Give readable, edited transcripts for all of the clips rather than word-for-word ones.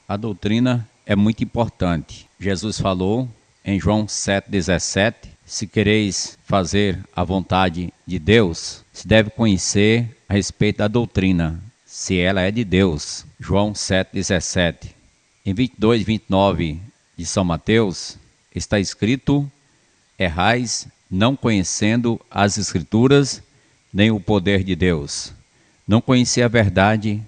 A doutrina é muito importante. Jesus falou em João 7,17, se quereis fazer a vontade de Deus, se deve conhecer a respeito da doutrina, se ela é de Deus. João 7,17. Em 22 e 29 de São Mateus, está escrito: errais não conhecendo as Escrituras, nem o poder de Deus. Não conhecer a verdade,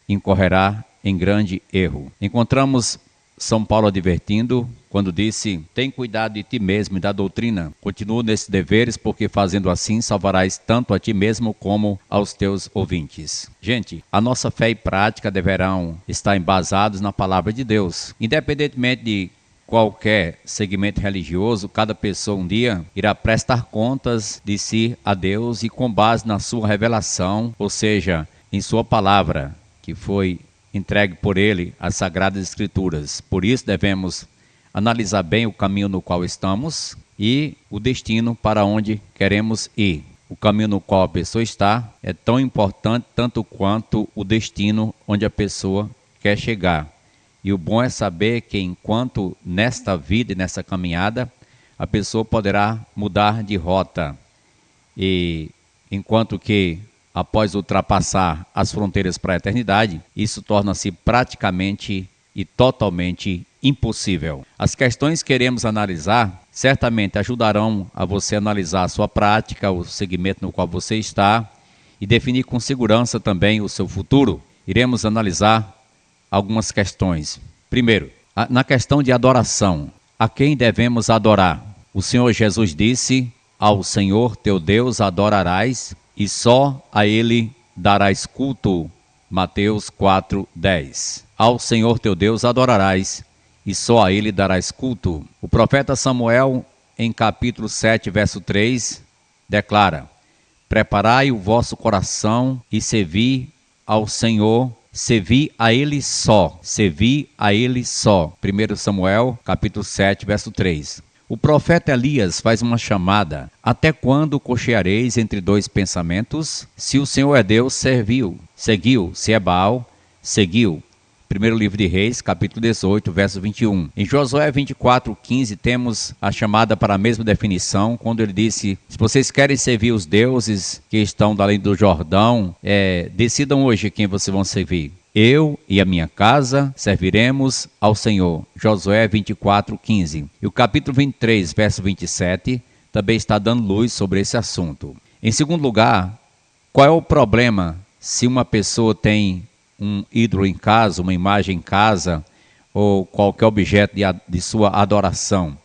incorrerá em grande erro. Encontramos São Paulo advertindo quando disse: tem cuidado de ti mesmo e da doutrina. Continua nesses deveres, porque fazendo assim salvarás tanto a ti mesmo como aos teus ouvintes. Gente, a nossa fé e prática deverão estar embasados na palavra de Deus. Independentemente de qualquer segmento religioso, cada pessoa um dia irá prestar contas de si a Deus e com base na sua revelação, ou seja, em sua palavra, que foi entregue por ele às Sagradas Escrituras. Por isso devemos analisar bem o caminho no qual estamos e o destino para onde queremos ir. O caminho no qual a pessoa está é tão importante tanto quanto o destino onde a pessoa quer chegar. E o bom é saber que enquanto nesta vida e nessa caminhada, a pessoa poderá mudar de rota. E enquanto que após ultrapassar as fronteiras para a eternidade, isso torna-se praticamente e totalmente impossível. As questões que queremos analisar certamente ajudarão a você analisar a sua prática, o segmento no qual você está e definir com segurança também o seu futuro. Iremos analisar algumas questões. Primeiro, na questão de adoração, a quem devemos adorar? O Senhor Jesus disse: ao Senhor teu Deus adorarás e só a Ele darás culto. Mateus 4:10. Ao Senhor teu Deus adorarás e só a Ele darás culto. O profeta Samuel, em capítulo 7, verso 3, declara: preparai o vosso coração e servi ao Senhor, servi a Ele só, servi a Ele só. 1 Samuel, capítulo 7, verso 3. O profeta Elias faz uma chamada: até quando cocheareis entre dois pensamentos? Se o Senhor é Deus, seguiu. Se é Baal, seguiu. Primeiro livro de Reis, capítulo 18, verso 21. Em Josué 24:15 temos a chamada para a mesma definição, quando ele disse: se vocês querem servir os deuses que estão além do Jordão, decidam hoje quem vocês vão servir. Eu e a minha casa serviremos ao Senhor. Josué 24:15. E o capítulo 23, verso 27, também está dando luz sobre esse assunto. Em segundo lugar, qual é o problema se uma pessoa tem um ídolo em casa, uma imagem em casa, ou qualquer objeto de sua adoração?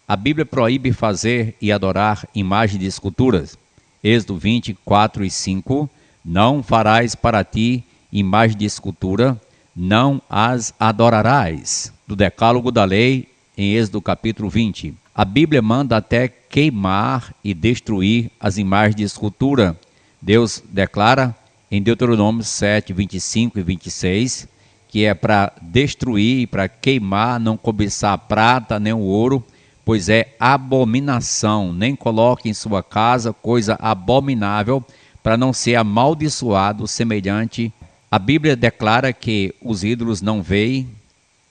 A Bíblia proíbe fazer e adorar imagens de esculturas. Êxodo 24:5. Não farás para ti imagem de escultura, não as adorarás. Do decálogo da lei, em Êxodo capítulo 20. A Bíblia manda até queimar e destruir as imagens de escultura. Deus declara em Deuteronômio 7, 25 e 26, que é para destruir e para queimar, não cobiçar a prata nem o ouro, pois é abominação. Nem coloque em sua casa coisa abominável, para não ser amaldiçoado semelhante. A Bíblia declara que os ídolos não veem,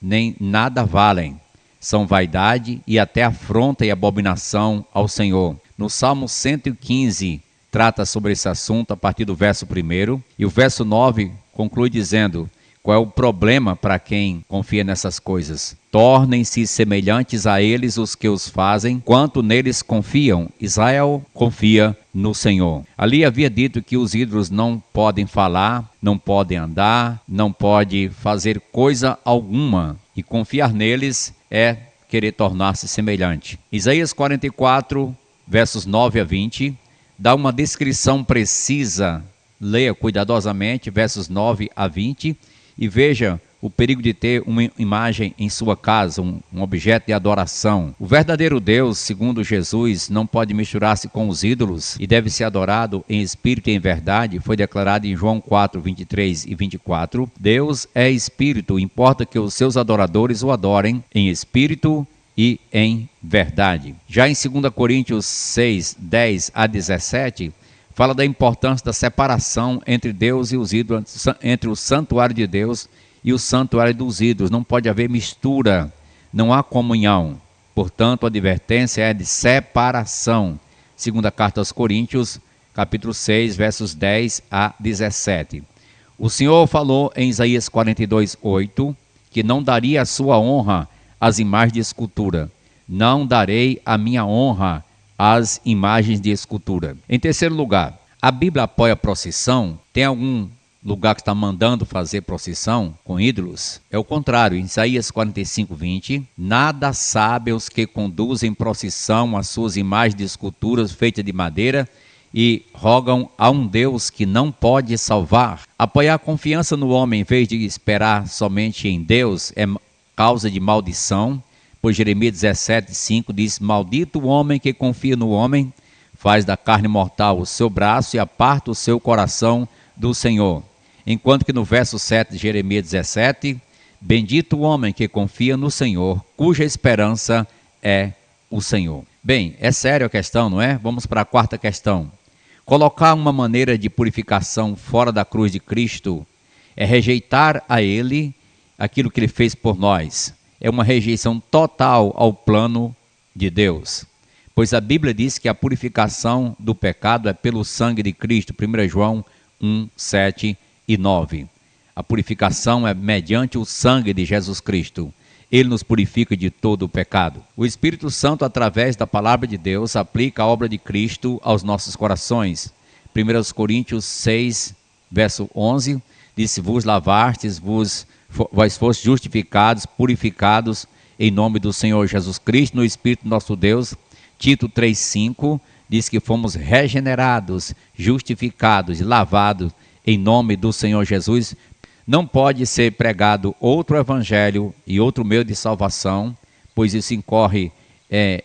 nem nada valem. São vaidade e até afronta e abominação ao Senhor. No Salmo 115, trata sobre esse assunto a partir do verso 1, e o verso 9 conclui dizendo: qual é o problema para quem confia nessas coisas? Tornem-se semelhantes a eles os que os fazem, quanto neles confiam. Israel confia no Senhor. Ali havia dito que os ídolos não podem falar, não podem andar, não podem fazer coisa alguma, e confiar neles é querer tornar-se semelhante. Isaías 44, versos 9 a 20, dá uma descrição precisa. Leia cuidadosamente, versos 9 a 20, e veja o perigo de ter uma imagem em sua casa, um objeto de adoração. O verdadeiro Deus, segundo Jesus, não pode misturar-se com os ídolos e deve ser adorado em espírito e em verdade. Foi declarado em João 4, 23 e 24. Deus é espírito, importa que os seus adoradores o adorem em espírito e em verdade. Já em 2 Coríntios 6, 10 a 17, fala da importância da separação entre Deus e os ídolos, entre o santuário de Deus e o santuário dos ídolos. Não pode haver mistura, não há comunhão. Portanto, a advertência é de separação. Segunda carta aos Coríntios, capítulo 6, versos 10 a 17. O Senhor falou em Isaías 42:8 que não daria a sua honra às imagens de escultura. Não darei a minha honra às imagens de escultura. Em terceiro lugar, a Bíblia apoia a procissão? Tem algum lugar que está mandando fazer procissão com ídolos? É o contrário. Em Isaías 45:20, nada sabem os que conduzem procissão às suas imagens de esculturas feitas de madeira e rogam a um Deus que não pode salvar. Apoiar a confiança no homem em vez de esperar somente em Deus é causa de maldição, pois Jeremias 17:5 diz: maldito o homem que confia no homem, faz da carne mortal o seu braço e aparta o seu coração do Senhor. Enquanto que no verso 7 de Jeremias 17, bendito o homem que confia no Senhor, cuja esperança é o Senhor. Bem, é sério a questão, não é? Vamos para a quarta questão. Colocar uma maneira de purificação fora da cruz de Cristo é rejeitar a Ele aquilo que Ele fez por nós. É uma rejeição total ao plano de Deus. Pois a Bíblia diz que a purificação do pecado é pelo sangue de Cristo. 1 João 1, 7 e 9. A purificação é mediante o sangue de Jesus Cristo. Ele nos purifica de todo o pecado. O Espírito Santo, através da palavra de Deus, aplica a obra de Cristo aos nossos corações. 1 Coríntios 6, verso 11, diz: se vos lavastes, vós fostes justificados, purificados, em nome do Senhor Jesus Cristo, no Espírito nosso Deus. Tito 3,5 diz que fomos regenerados, justificados e lavados em nome do Senhor Jesus. Não pode ser pregado outro evangelho e outro meio de salvação, pois isso incorre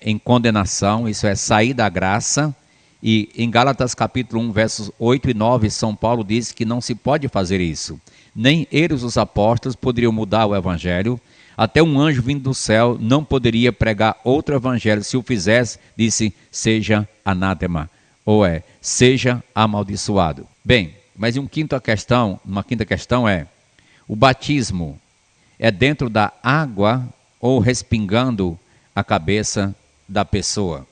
em condenação, isso é sair da graça. E em Gálatas capítulo 1, versos 8 e 9, São Paulo diz que não se pode fazer isso. Nem eles, os apóstolos, poderiam mudar o evangelho. Até um anjo vindo do céu não poderia pregar outro evangelho. Se o fizesse, disse, seja anátema, ou seja amaldiçoado. Bem, mas uma quinta questão é, o batismo é dentro da água ou respingando a cabeça da pessoa?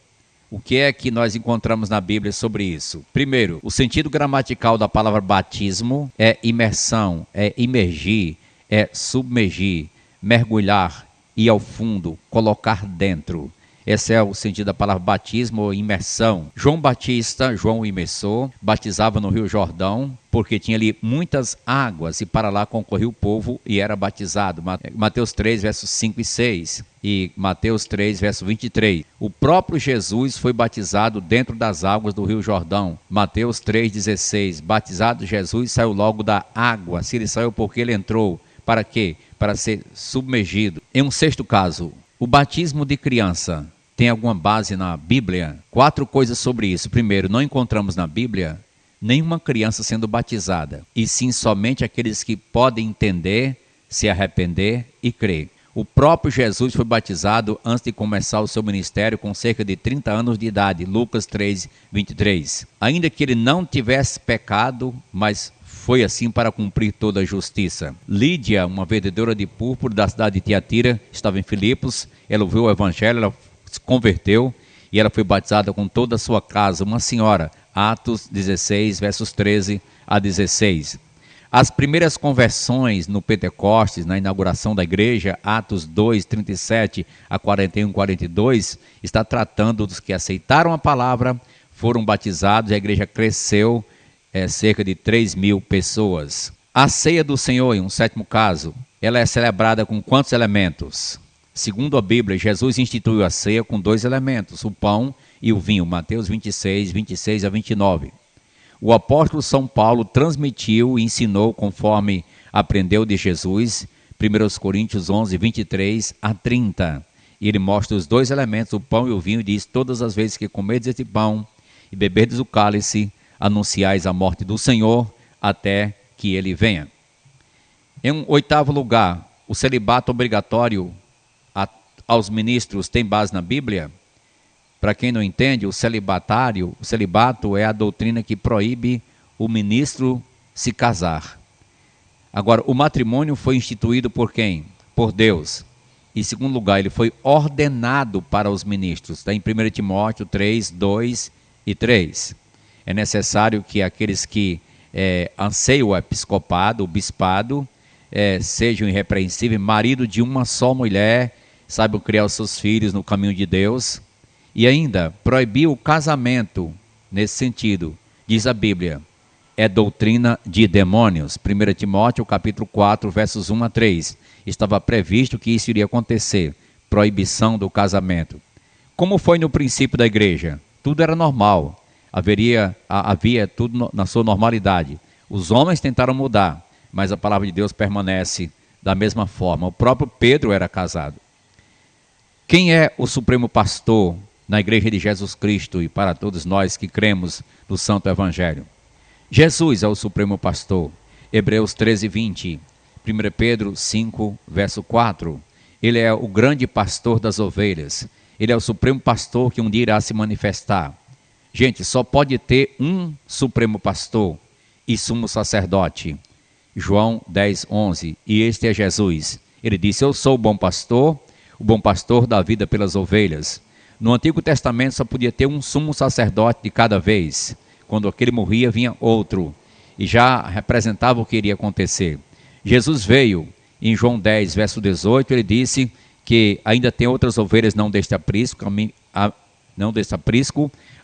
O que é que nós encontramos na Bíblia sobre isso? Primeiro, o sentido gramatical da palavra batismo é imersão, é imergir, é submergir, mergulhar, ir ao fundo, colocar dentro. Esse é o sentido da palavra batismo ou imersão. João Batista, João o imersor, batizava no Rio Jordão, porque tinha ali muitas águas e para lá concorria o povo e era batizado. Mateus 3, versos 5 e 6 e Mateus 3, verso 23. O próprio Jesus foi batizado dentro das águas do Rio Jordão. Mateus 3,16. Batizado Jesus saiu logo da água. Se ele saiu porque ele entrou. Para quê? Para ser submergido. Em um sexto caso, o batismo de criança tem alguma base na Bíblia? 4 coisas sobre isso. Primeiro, não encontramos na Bíblia nenhuma criança sendo batizada, e sim somente aqueles que podem entender, se arrepender e crer. O próprio Jesus foi batizado antes de começar o seu ministério com cerca de 30 anos de idade, Lucas 3, 23. Ainda que ele não tivesse pecado, mas foi assim para cumprir toda a justiça. Lídia, uma vendedora de púrpura da cidade de Tiatira, estava em Filipos, ela ouviu o evangelho, ela se converteu e ela foi batizada com toda a sua casa, uma senhora. Atos 16, versos 13 a 16. As primeiras conversões no Pentecostes, na inauguração da igreja, Atos 2, 37 a 41, 42, está tratando dos que aceitaram a palavra, foram batizados e a igreja cresceu, cerca de 3.000 pessoas. A ceia do Senhor, em um sétimo caso, ela é celebrada com quantos elementos? Segundo a Bíblia, Jesus instituiu a ceia com 2 elementos, o pão e o vinho, Mateus 26, 26 a 29. O apóstolo São Paulo transmitiu e ensinou conforme aprendeu de Jesus, 1 Coríntios 11, 23 a 30. E ele mostra os 2 elementos, o pão e o vinho, e diz, todas as vezes que comerdes este pão e beberdes o cálice, anunciais a morte do Senhor até que ele venha. Em um 8º lugar, o celibato obrigatório aos ministros tem base na Bíblia? Para quem não entende, o celibato é a doutrina que proíbe o ministro se casar. Agora, o matrimônio foi instituído por quem? Por Deus. Em segundo lugar, ele foi ordenado para os ministros. Está em 1 Timóteo 3, 2 e 3. É necessário que aqueles que anseiam o episcopado, o bispado, sejam irrepreensíveis, marido de uma só mulher, saibam criar os seus filhos no caminho de Deus. E ainda, proibiu o casamento nesse sentido, diz a Bíblia, é doutrina de demônios. 1 Timóteo capítulo 4, versos 1 a 3. Estava previsto que isso iria acontecer, proibição do casamento. Como foi no princípio da igreja? Tudo era normal, havia tudo na sua normalidade. Os homens tentaram mudar, mas a palavra de Deus permanece da mesma forma. O próprio Pedro era casado. Quem é o supremo pastor na igreja de Jesus Cristo e para todos nós que cremos no Santo Evangelho? Jesus é o supremo pastor. Hebreus 13, 20. 1 Pedro 5, verso 4. Ele é o grande pastor das ovelhas. Ele é o supremo pastor que um dia irá se manifestar. Gente, só pode ter um supremo pastor e sumo sacerdote. João 10, 11. E este é Jesus. Ele disse, eu sou o bom pastor dá vida pelas ovelhas. No Antigo Testamento só podia ter um sumo sacerdote de cada vez. Quando aquele morria, vinha outro. E já representava o que iria acontecer. Jesus veio, em João 10, verso 18, ele disse que ainda tem outras ovelhas não deste aprisco,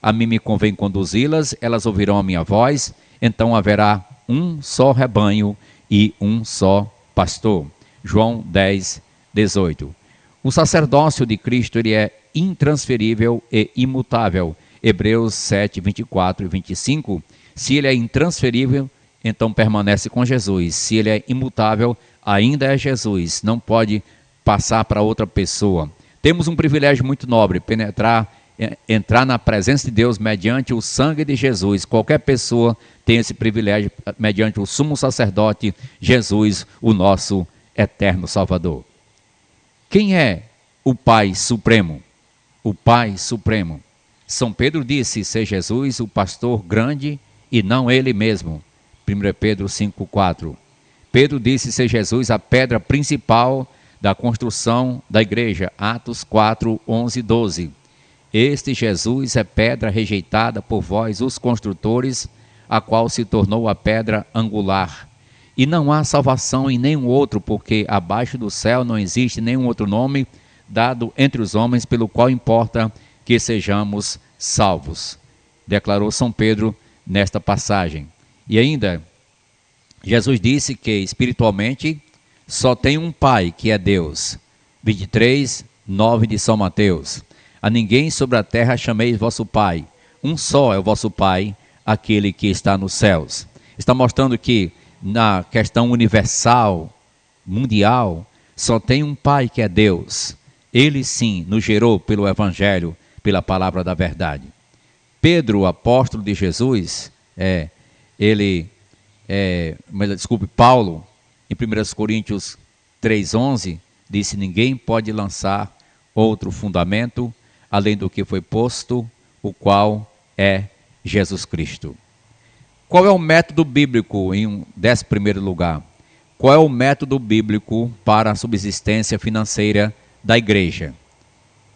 a mim me convém conduzi-las, elas ouvirão a minha voz, então haverá um só rebanho e um só pastor. João 10, 18. O sacerdócio de Cristo ele é intransferível e imutável. Hebreus 7, 24 e 25. Se ele é intransferível, então permanece com Jesus. Se ele é imutável, ainda é Jesus. Não pode passar para outra pessoa. Temos um privilégio muito nobre, entrar na presença de Deus mediante o sangue de Jesus. Qualquer pessoa tem esse privilégio mediante o sumo sacerdote Jesus, o nosso eterno Salvador. Quem é o Pai Supremo? O Pai Supremo. São Pedro disse ser Jesus o pastor grande e não ele mesmo. 1 Pedro 5,4. Pedro disse ser Jesus a pedra principal da construção da igreja. Atos 4, 11 e 12. Este Jesus é pedra rejeitada por vós, os construtores, a qual se tornou a pedra angular. E não há salvação em nenhum outro, porque abaixo do céu não existe nenhum outro nome dado entre os homens pelo qual importa que sejamos salvos. Declarou São Pedro nesta passagem. E ainda, Jesus disse que espiritualmente só tem um Pai, que é Deus. 23, 9 de São Mateus. A ninguém sobre a terra chameis vosso Pai. Um só é o vosso Pai, aquele que está nos céus. Está mostrando que na questão universal, mundial, só tem um Pai que é Deus. Ele sim nos gerou pelo Evangelho, pela palavra da verdade. Pedro, apóstolo de Jesus, Paulo, em 1 Coríntios 3,11, disse, ninguém pode lançar outro fundamento, além do que foi posto, o qual é Jesus Cristo. Qual é o método bíblico, em 11º lugar? Qual é o método bíblico para a subsistência financeira da igreja?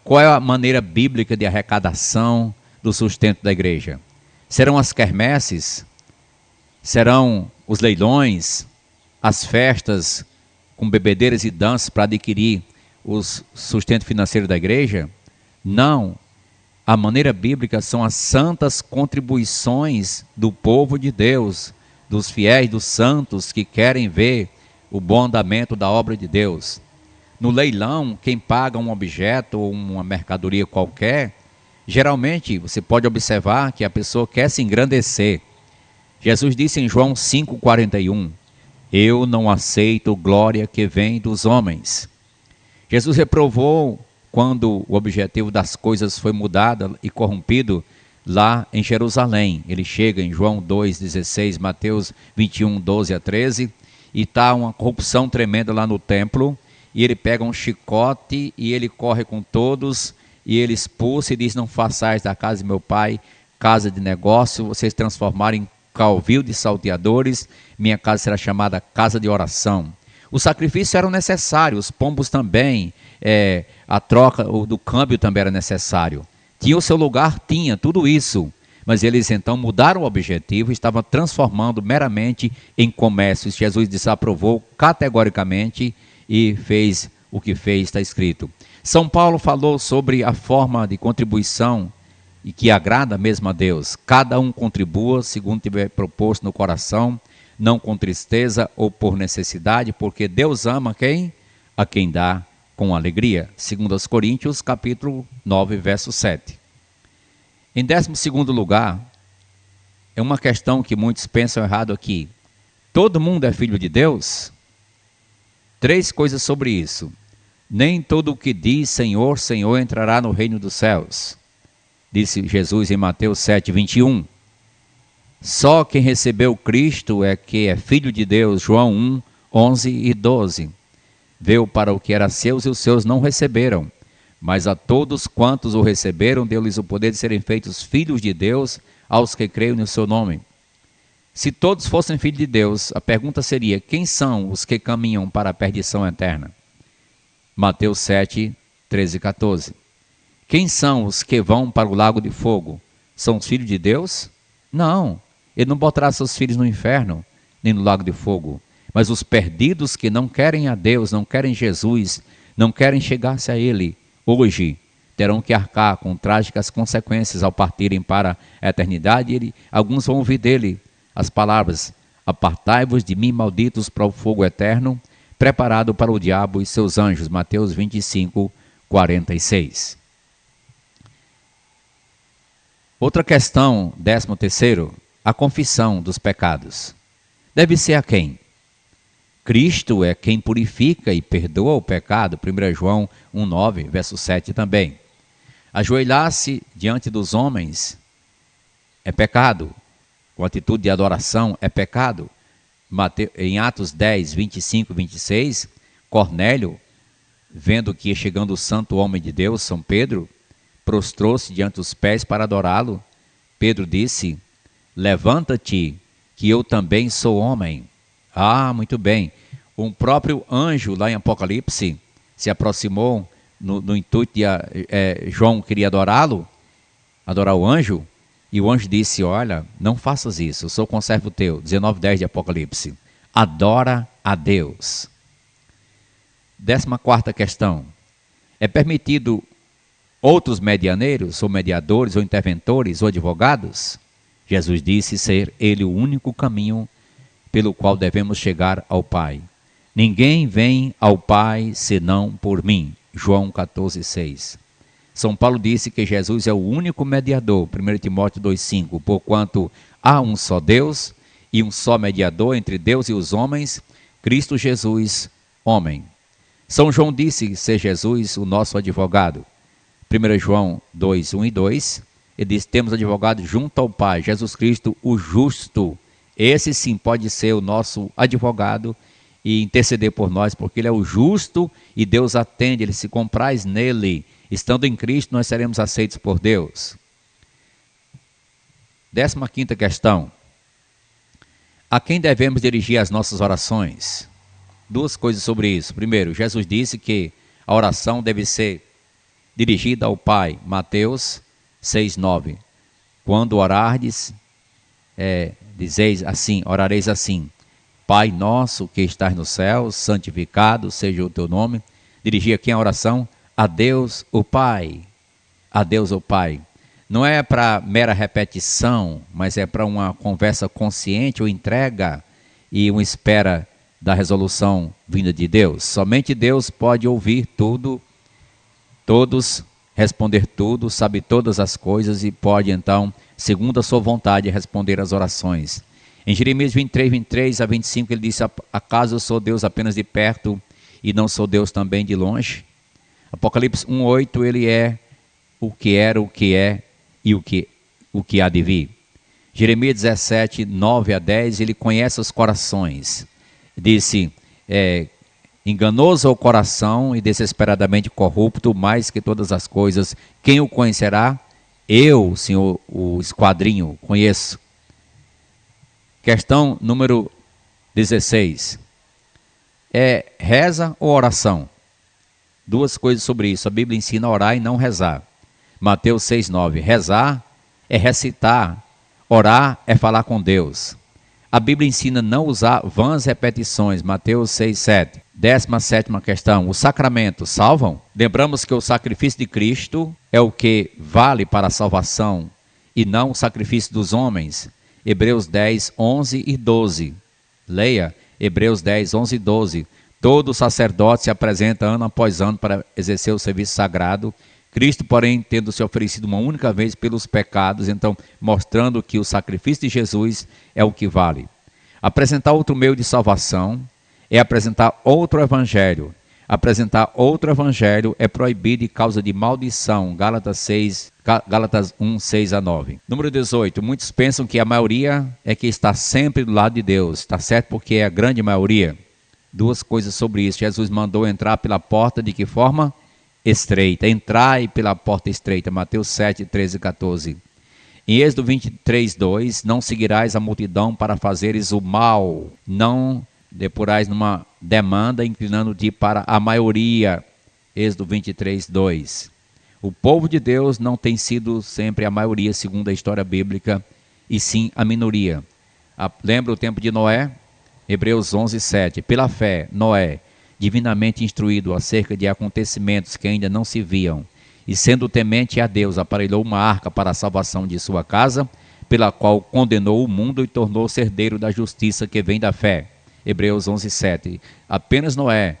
Qual é a maneira bíblica de arrecadação do sustento da igreja? Serão as quermesses? Serão os leilões? As festas com bebedeiras e danças para adquirir o sustento financeiro da igreja? Não. A maneira bíblica são as santas contribuições do povo de Deus, dos fiéis, dos santos que querem ver o bom andamento da obra de Deus. No leilão, quem paga um objeto ou uma mercadoria qualquer, geralmente você pode observar que a pessoa quer se engrandecer. Jesus disse em João 5,41, eu não aceito glória que vem dos homens. Jesus reprovou quando o objetivo das coisas foi mudado e corrompido lá em Jerusalém. Ele chega em João 2,16, Mateus 21, 12 a 13, e está uma corrupção tremenda lá no templo, e ele pega um chicote e ele corre com todos, e ele expulsa e diz, não façais da casa de meu pai casa de negócio, vocês transformarem calvil de salteadores, minha casa será chamada casa de oração. Os sacrifícios eram necessários, os pombos também, a troca do câmbio também era necessário. Tinha o seu lugar, tinha tudo isso. Mas eles então mudaram o objetivo, estavam transformando meramente em comércio. Jesus desaprovou categoricamente e fez o que fez, está escrito. São Paulo falou sobre a forma de contribuição e que agrada mesmo a Deus. Cada um contribua segundo tiver proposto no coração, não com tristeza ou por necessidade, porque Deus ama quem? A quem dá com alegria. 2 Coríntios, capítulo 9, verso 7. Em 12º lugar, é uma questão que muitos pensam errado aqui. Todo mundo é filho de Deus? 3 coisas sobre isso. Nem todo o que diz Senhor, Senhor entrará no reino dos céus. Disse Jesus em Mateus 7, 21. Só quem recebeu Cristo é que é filho de Deus. João 1, 11 e 12. Veio para o que era seus e os seus não receberam. Mas a todos quantos o receberam, deu-lhes o poder de serem feitos filhos de Deus, aos que creem no seu nome. Se todos fossem filhos de Deus, a pergunta seria: quem são os que caminham para a perdição eterna? Mateus 7, 13 e 14. Quem são os que vão para o lago de fogo? São os filhos de Deus? Não, ele não botará seus filhos no inferno, nem no lago de fogo. Mas os perdidos que não querem a Deus, não querem Jesus, não querem chegar-se a Ele, hoje terão que arcar com trágicas consequências ao partirem para a eternidade. Alguns vão ouvir dele as palavras: apartai-vos de mim, malditos, para o fogo eterno, preparado para o diabo e seus anjos. Mateus 25, 46. Outra questão, 13º, a confissão dos pecados. Deve ser a quem? Cristo é quem purifica e perdoa o pecado. 1 João 1,9, verso 7 também. Ajoelhar-se diante dos homens é pecado. Com atitude de adoração é pecado. Em Atos 10, 25 e 26, Cornélio, vendo que ia chegando o santo homem de Deus, São Pedro, prostrou-se diante dos pés para adorá-lo. Pedro disse: levanta-te, que eu também sou homem. Ah, muito bem. Um próprio anjo lá em Apocalipse se aproximou no intuito de João queria adorá-lo, adorar o anjo, e o anjo disse: olha, não faças isso, eu sou conservo teu. 19:10 de Apocalipse. Adora a Deus. 14ª questão. É permitido outros medianeiros, ou mediadores, ou interventores, ou advogados? Jesus disse ser ele o único caminho pelo qual devemos chegar ao Pai. Ninguém vem ao Pai senão por mim. João 14:6. São Paulo disse que Jesus é o único mediador. 1 Timóteo 2:5. Porquanto há um só Deus e um só mediador entre Deus e os homens, Cristo Jesus, homem. São João disse ser Jesus o nosso advogado. 1 João 2, 1 e 2. Ele diz: temos advogado junto ao Pai, Jesus Cristo, o justo. Esse sim pode ser o nosso advogado e interceder por nós, porque ele é o justo e Deus atende, ele se compraz nele. Estando em Cristo, nós seremos aceitos por Deus. 15ª questão. A quem devemos dirigir as nossas orações? 2 coisas sobre isso. Primeiro, Jesus disse que a oração deve ser dirigida ao Pai. Mateus 6:9. Quando orardes, dizeis assim, orareis assim: Pai nosso que estás no céu, santificado seja o teu nome. Dirigir aqui a oração a Deus o Pai. A Deus o Pai. Não é para mera repetição, mas é para uma conversa consciente ou entrega e uma espera da resolução vinda de Deus. Somente Deus pode ouvir tudo, todos, responder tudo, sabe todas as coisas e pode então, segundo a sua vontade, responder às orações. Em Jeremias 23 a 25 ele disse: acaso eu sou Deus apenas de perto e não sou Deus também de longe? Apocalipse 1:8 ele é o que era, o que é e o que há de vir. Jeremias 17, 9 a 10 ele conhece os corações. Disse: enganoso é o coração e desesperadamente corrupto, mais que todas as coisas, quem o conhecerá? Eu, Senhor, o esquadrinho, conheço. Questão número 16. É reza ou oração? Duas coisas sobre isso. A Bíblia ensina a orar e não rezar. Mateus 6,9. Rezar é recitar, orar é falar com Deus. A Bíblia ensina não usar vãs repetições. Mateus 6,7. 17ª questão. Os sacramentos salvam? Lembramos que o sacrifício de Cristo é o que vale para a salvação e não o sacrifício dos homens. Hebreus 10, 11 e 12. Leia Hebreus 10, 11 e 12. Todo sacerdote se apresenta ano após ano para exercer o serviço sagrado. Cristo, porém, tendo se oferecido uma única vez pelos pecados, então mostrando que o sacrifício de Jesus é o que vale. Apresentar outro meio de salvação é apresentar outro evangelho. Apresentar outro evangelho é proibido em causa de maldição. Gálatas 1, 6 a 9. Número 18. Muitos pensam que a maioria é que está sempre do lado de Deus. Está certo porque é a grande maioria. Duas coisas sobre isso. Jesus mandou entrar pela porta de que forma? Estreita. Entrai pela porta estreita. Mateus 7, 13 e 14. Em Êxodo 23, 2. Não seguirás a multidão para fazeres o mal. Não depurais numa demanda, inclinando-te para a maioria. Êxodo 23, 2. O povo de Deus não tem sido sempre a maioria, segundo a história bíblica, e sim a minoria. Lembra o tempo de Noé? Hebreus 11, 7. Pela fé, Noé, divinamente instruído acerca de acontecimentos que ainda não se viam, e sendo temente a Deus, aparelhou uma arca para a salvação de sua casa, pela qual condenou o mundo e tornou-se herdeiro da justiça que vem da fé. Hebreus 11, 7. Apenas Noé,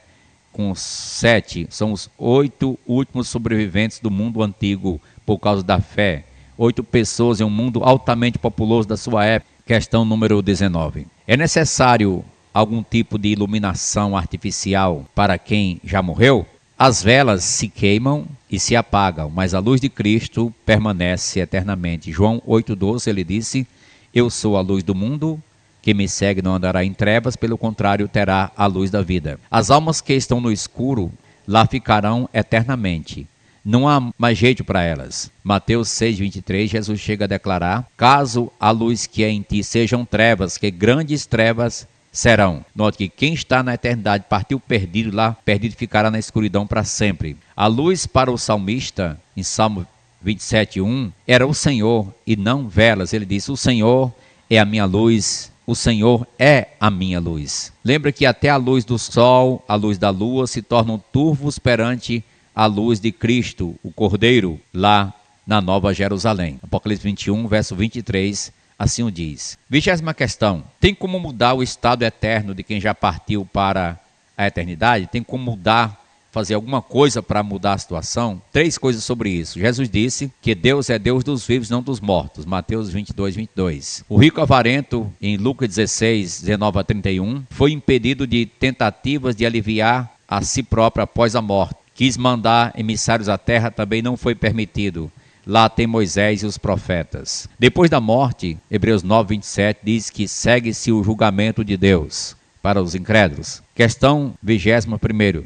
com 7, são os 8 últimos sobreviventes do mundo antigo por causa da fé. 8 pessoas em um mundo altamente populoso da sua época. Questão número 19. É necessário algum tipo de iluminação artificial para quem já morreu? As velas se queimam e se apagam, mas a luz de Cristo permanece eternamente. João 8,12, ele disse: eu sou a luz do mundo. Quem me segue não andará em trevas, pelo contrário, terá a luz da vida. As almas que estão no escuro, lá ficarão eternamente. Não há mais jeito para elas. Mateus 6,23, Jesus chega a declarar: caso a luz que é em ti sejam trevas, que grandes trevas serão. Note que quem está na eternidade partiu perdido, lá perdido ficará na escuridão para sempre. A luz para o salmista, em Salmo 27,1, era o Senhor e não velas. Ele disse: o Senhor é a minha luz. O Senhor é a minha luz. Lembra que até a luz do sol, a luz da lua se tornam turvos perante a luz de Cristo, o Cordeiro, lá na Nova Jerusalém. Apocalipse 21, verso 23, assim o diz. 20ª questão. Tem como mudar o estado eterno de quem já partiu para a eternidade? Tem como mudar, fazer alguma coisa para mudar a situação? 3 coisas sobre isso. Jesus disse que Deus é Deus dos vivos, não dos mortos. Mateus 22, 22. O rico avarento, em Lucas 16, 19 a 31, foi impedido de tentativas de aliviar a si próprio após a morte. Quis mandar emissários à terra, também não foi permitido. Lá tem Moisés e os profetas. Depois da morte, Hebreus 9, 27, diz que segue-se o julgamento de Deus para os incrédulos. Questão 21ª.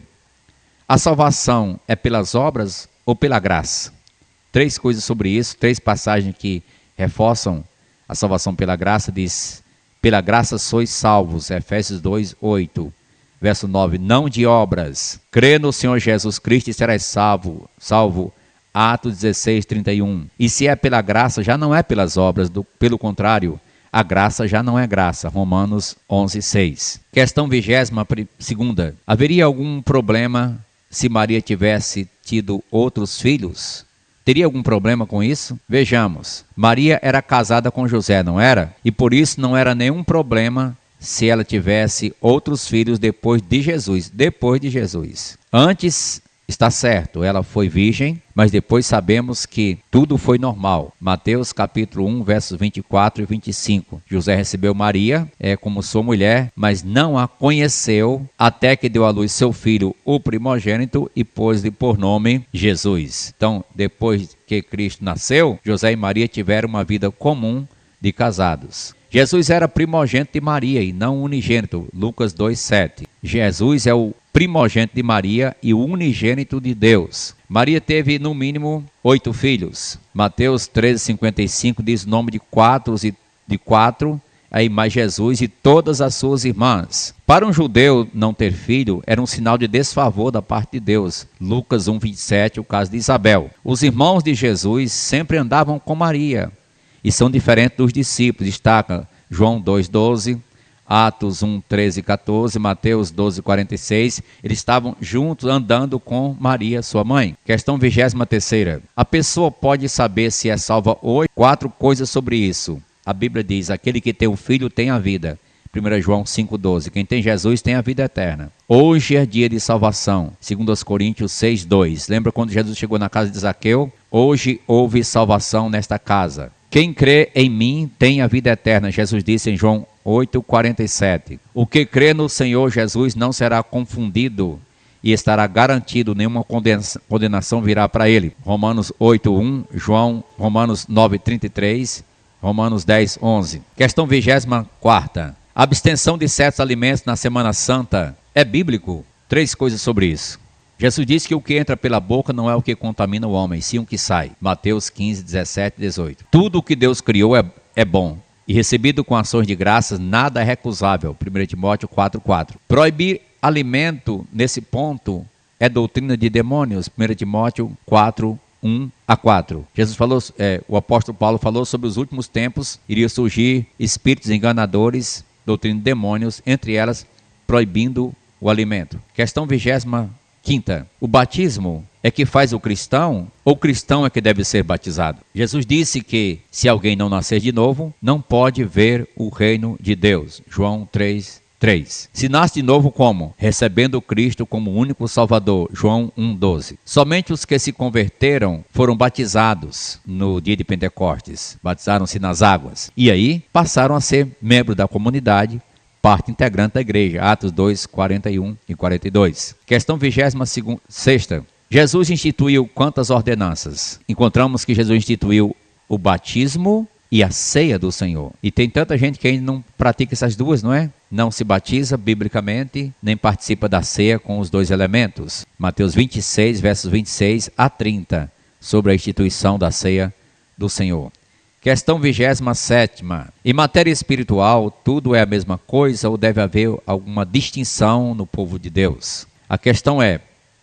A salvação é pelas obras ou pela graça? 3 coisas sobre isso, 3 passagens que reforçam a salvação pela graça. Diz: pela graça sois salvos, Efésios 2, 8. Verso 9, não de obras. Crê no Senhor Jesus Cristo e serás salvo. Atos 16, 31. E se é pela graça, já não é pelas obras, pelo contrário, a graça já não é graça. Romanos 11, 6. Questão 22ª. Haveria algum problema se Maria tivesse tido outros filhos? Teria algum problema com isso? Vejamos. Maria era casada com José, não era? E por isso não era nenhum problema se ela tivesse outros filhos depois de Jesus. Antes, está certo, ela foi virgem, mas depois sabemos que tudo foi normal. Mateus capítulo 1, versos 24 e 25. José recebeu Maria como sua mulher, mas não a conheceu até que deu à luz seu filho, o primogênito, e pôs-lhe por nome Jesus. Então, depois que Cristo nasceu, José e Maria tiveram uma vida comum de casados. Jesus era primogênito de Maria e não unigênito. Lucas 2, 7. Jesus é o primogênito de Maria e o unigênito de Deus. Maria teve no mínimo 8 filhos. Mateus 13, 55 diz o nome de 4 aí mais Jesus e todas as suas irmãs. Para um judeu não ter filho era um sinal de desfavor da parte de Deus. Lucas 1:27, o caso de Isabel. Os irmãos de Jesus sempre andavam com Maria e são diferentes dos discípulos. Destaca João 2:12, Atos 1:13 e 14, Mateus 12:46. Eles estavam juntos andando com Maria, sua mãe. Questão 23ª. A pessoa pode saber se é salva hoje? 4 coisas sobre isso. A Bíblia diz: aquele que tem o filho tem a vida. 1 João 5:12. Quem tem Jesus tem a vida eterna. Hoje é dia de salvação. 2 Coríntios 6:2. Lembra quando Jesus chegou na casa de Zaqueu? Hoje houve salvação nesta casa. Quem crê em mim tem a vida eterna. Jesus disse em João 8:47. O que crê no Senhor Jesus não será confundido e estará garantido, nenhuma condenação virá para ele. Romanos 8:1, Romanos 9:33, Romanos 10:11. Questão 24ª. A abstenção de certos alimentos na Semana Santa é bíblico? 3 coisas sobre isso. Jesus disse que o que entra pela boca não é o que contamina o homem, sim o que sai. Mateus 15:17-18. Tudo o que Deus criou é bom, e recebido com ações de graças, nada é recusável. 1 Timóteo 4:4. Proibir alimento nesse ponto é doutrina de demônios. 1 Timóteo 4:1-4. Jesus falou, o apóstolo Paulo falou sobre os últimos tempos, iria surgir espíritos enganadores, doutrina de demônios, entre elas proibindo o alimento. Questão 25ª. O batismo é que faz o cristão, ou o cristão é que deve ser batizado? Jesus disse que se alguém não nascer de novo, não pode ver o reino de Deus. João 3:3. Se nasce de novo como? Recebendo Cristo como único Salvador. João 1:12. Somente os que se converteram foram batizados no dia de Pentecostes. Batizaram-se nas águas. E aí passaram a ser membros da comunidade, parte integrante da igreja. Atos 2:41 e 42. Questão 26ª. Jesus instituiu quantas ordenanças? Encontramos que Jesus instituiu o batismo e a ceia do Senhor. E tem tanta gente que ainda não pratica essas duas, não é? Não se batiza biblicamente, nem participa da ceia com os 2 elementos. Mateus 26, versos 26-30, sobre a instituição da ceia do Senhor. Questão 27ª. Em matéria espiritual, tudo é a mesma coisa ou deve haver alguma distinção no povo de Deus? A questão é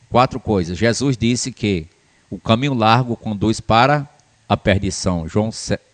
4 coisas. Jesus disse que o caminho largo conduz para a perdição.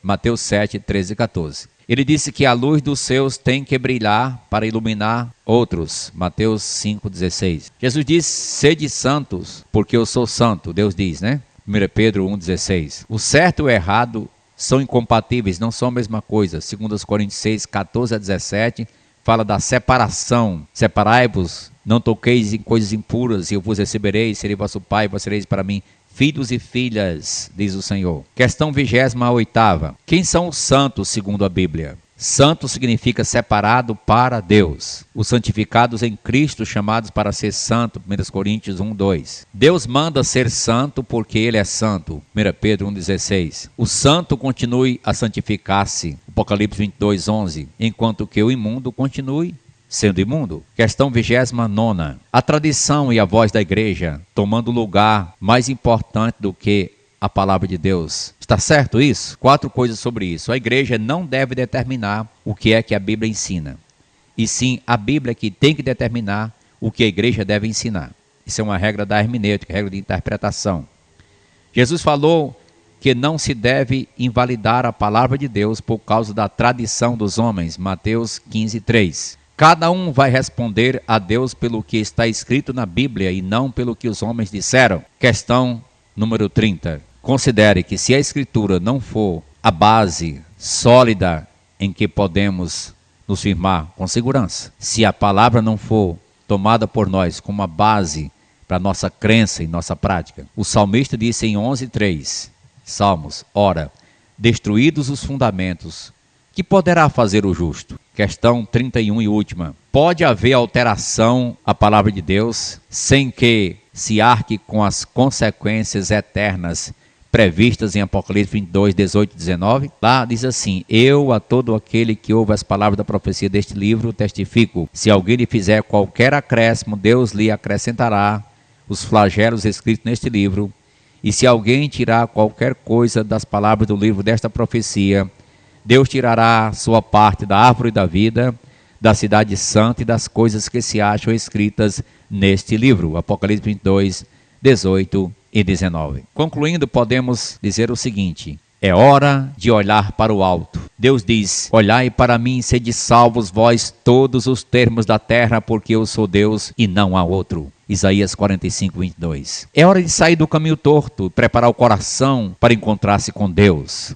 Mateus 7:13-14. Ele disse que a luz dos seus tem que brilhar para iluminar outros. Mateus 5:16. Jesus disse: sede santos, porque eu sou santo. Deus diz, né? 1 Pedro 1:16. O certo e o errado são incompatíveis, não são a mesma coisa. 2 Coríntios 6:14-17 fala da separação. Separai-vos, não toqueis em coisas impuras, e eu vos receberei, serei vosso pai, vós sereis para mim filhos e filhas, diz o Senhor. Questão 28ª. Quem são os santos segundo a Bíblia? Santo significa separado para Deus. Os santificados em Cristo, chamados para ser santo. 1 Coríntios 1:2. Deus manda ser santo porque Ele é santo. 1 Pedro 1:16. O santo continue a santificar-se. Apocalipse 22:11. Enquanto que o imundo continue sendo imundo. Questão 29ª. A tradição e a voz da igreja tomando lugar mais importante do que a palavra de Deus. Está certo isso? 4 coisas sobre isso. A igreja não deve determinar o que é que a Bíblia ensina. E sim, a Bíblia que tem que determinar o que a igreja deve ensinar. Isso é uma regra da hermenêutica, regra de interpretação. Jesus falou que não se deve invalidar a palavra de Deus por causa da tradição dos homens. Mateus 15:3. Cada um vai responder a Deus pelo que está escrito na Bíblia e não pelo que os homens disseram. Questão número 30. Considere que se a Escritura não for a base sólida em que podemos nos firmar com segurança, se a palavra não for tomada por nós como a base para nossa crença e nossa prática. O salmista disse em 11:3, Salmos: ora, destruídos os fundamentos, que poderá fazer o justo? Questão 31 e última. Pode haver alteração à palavra de Deus sem que se arque com as consequências eternas previstas em Apocalipse 22, 18 e 19? Lá diz assim: eu a todo aquele que ouve as palavras da profecia deste livro testifico, se alguém lhe fizer qualquer acréscimo, Deus lhe acrescentará os flagelos escritos neste livro, e se alguém tirar qualquer coisa das palavras do livro desta profecia, Deus tirará sua parte da árvore da vida, da cidade santa e das coisas que se acham escritas neste livro. Apocalipse 22, 18 e 19. Concluindo, podemos dizer o seguinte: é hora de olhar para o alto. Deus diz: olhai para mim, sede salvos vós todos os termos da terra, porque eu sou Deus e não há outro. Isaías 45, 22. É hora de sair do caminho torto, preparar o coração para encontrar-se com Deus.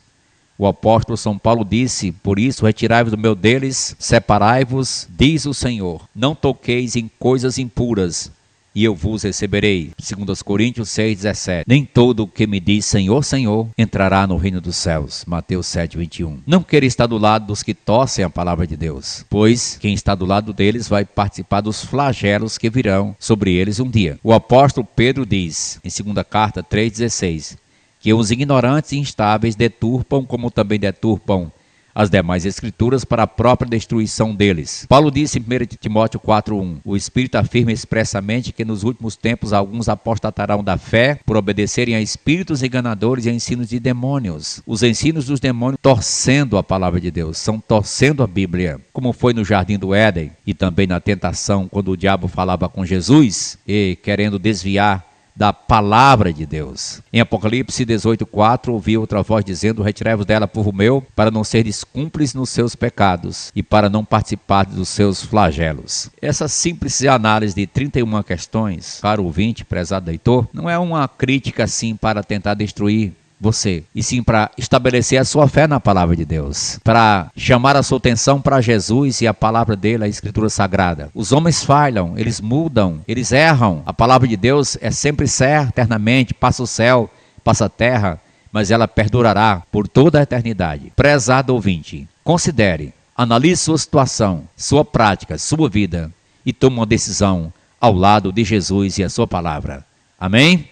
O apóstolo São Paulo disse: por isso retirai-vos do meio deles, separai-vos, diz o Senhor, não toqueis em coisas impuras, e eu vos receberei. 2 Coríntios 6,17. Nem todo o que me diz Senhor, Senhor, entrará no reino dos céus. Mateus 7,21. Não queira estar do lado dos que torcem a palavra de Deus, pois quem está do lado deles vai participar dos flagelos que virão sobre eles um dia. O apóstolo Pedro diz, em 2 carta 3,16, que os ignorantes e instáveis deturpam, como também deturpam as demais escrituras, para a própria destruição deles. Paulo disse em 1 Timóteo 4,1, o Espírito afirma expressamente que nos últimos tempos alguns apostatarão da fé por obedecerem a espíritos enganadores e a ensinos de demônios. Os ensinos dos demônios torcendo a palavra de Deus, são torcendo a Bíblia, como foi no Jardim do Éden e também na tentação, quando o diabo falava com Jesus e querendo desviar da palavra de Deus. Em Apocalipse 18,4, ouvi outra voz dizendo: retirai-vos dela, povo meu, para não seres cúmplices nos seus pecados e para não participar dos seus flagelos. Essa simples análise de 31 questões, caro ouvinte, prezado leitor, não é uma crítica assim para tentar destruir você, e sim para estabelecer a sua fé na palavra de Deus, para chamar a sua atenção para Jesus e a palavra dele, a Escritura Sagrada. Os homens falham, eles mudam, eles erram. A palavra de Deus é sempre certa, eternamente, passa o céu, passa a terra, mas ela perdurará por toda a eternidade. Prezado ouvinte, considere, analise sua situação, sua prática, sua vida e tome uma decisão ao lado de Jesus e a sua palavra. Amém?